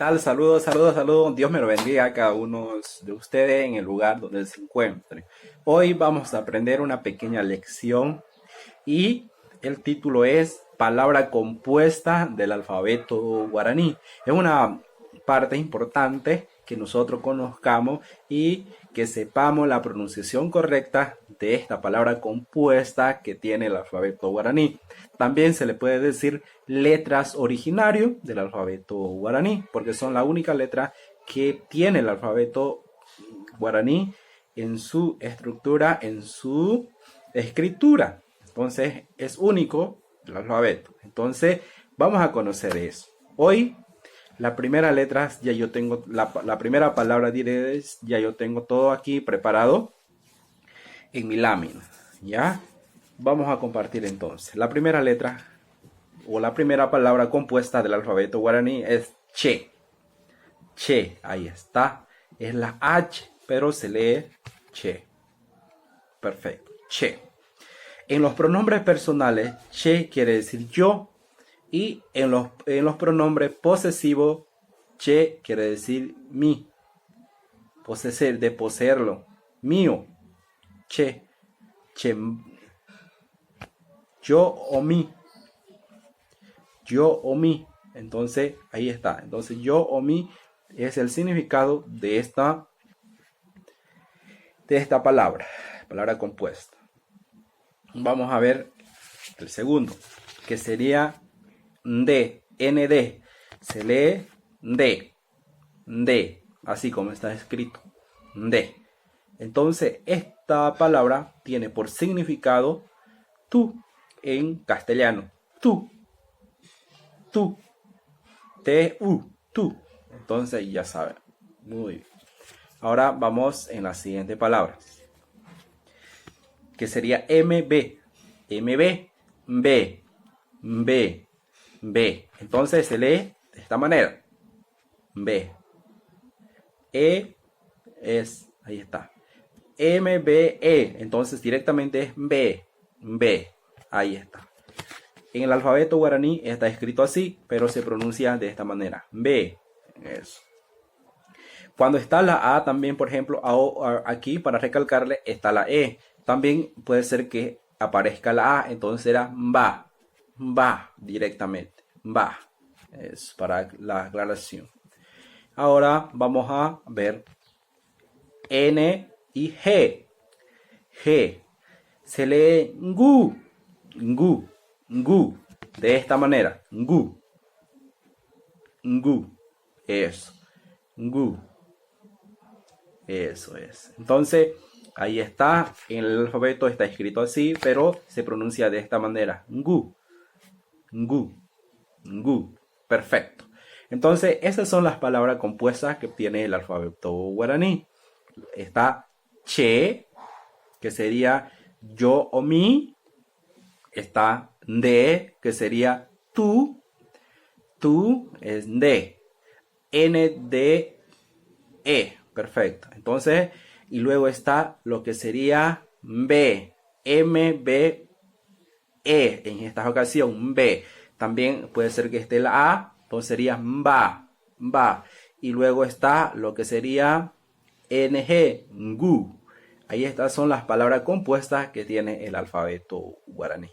tal? Saludos, saludos, saludos. Dios me lo bendiga a cada uno de ustedes en el lugar donde se encuentren. Hoy vamos a aprender una pequeña lección y el título es Palabra compuesta del alfabeto guaraní. Es una parte importante que nosotros conozcamos y que sepamos la pronunciación correcta de esta palabra compuesta que tiene el alfabeto guaraní. También se le puede decir letras originario del alfabeto guaraní, porque son la única letra que tiene el alfabeto guaraní en su estructura, en su escritura. Entonces es único el alfabeto. Entonces vamos a conocer eso. Hoy la primera letra, ya yo tengo, la primera palabra diré, ya yo tengo todo aquí preparado en mi lámina. ¿Ya? Vamos a compartir entonces. La primera letra o la primera palabra compuesta del alfabeto guaraní es che. Che, ahí está. Es la H, pero se lee che. Perfecto, che. En los pronombres personales, che quiere decir yo. Y en los pronombres posesivos, che quiere decir mi. Poseer, de poseerlo. Mío. Che. Che. Yo o mi. Yo o mi. Entonces, ahí está. Entonces, yo o mi es el significado de esta palabra. Palabra compuesta. Vamos a ver el segundo, que sería de, nd. Se lee de, así como está escrito, de. Entonces, esta palabra tiene por significado tú en castellano. Tú. Tú. Tú. Entonces, ya saben. Muy bien. Ahora vamos en la siguiente palabra, que sería mb. B. Entonces se lee de esta manera. B. Ahí está. MBE. Entonces directamente es B. Ahí está. En el alfabeto guaraní está escrito así, pero se pronuncia de esta manera. B. Eso. Cuando está la A también, por ejemplo, aquí para recalcarle está la E. También puede ser que aparezca la A, entonces será va. Va directamente. Va. Es para la aclaración. Ahora vamos a ver N y G. G. Se lee ngu. Ngu. De esta manera. Ngu. Eso. Ngu. Eso es. Entonces, ahí está. En el alfabeto está escrito así, pero se pronuncia de esta manera. Ngu. Perfecto. Entonces, esas son las palabras compuestas que tiene el alfabeto guaraní. Está che, que sería yo o mi. Está de, que sería tú. Tú es de. NDE. Perfecto. Entonces, y luego está lo que sería B. MB. En esta ocasión, B. También puede ser que esté la A, entonces sería va. Y luego está lo que sería NG, ngu. Ahí estas son las palabras compuestas que tiene el alfabeto guaraní.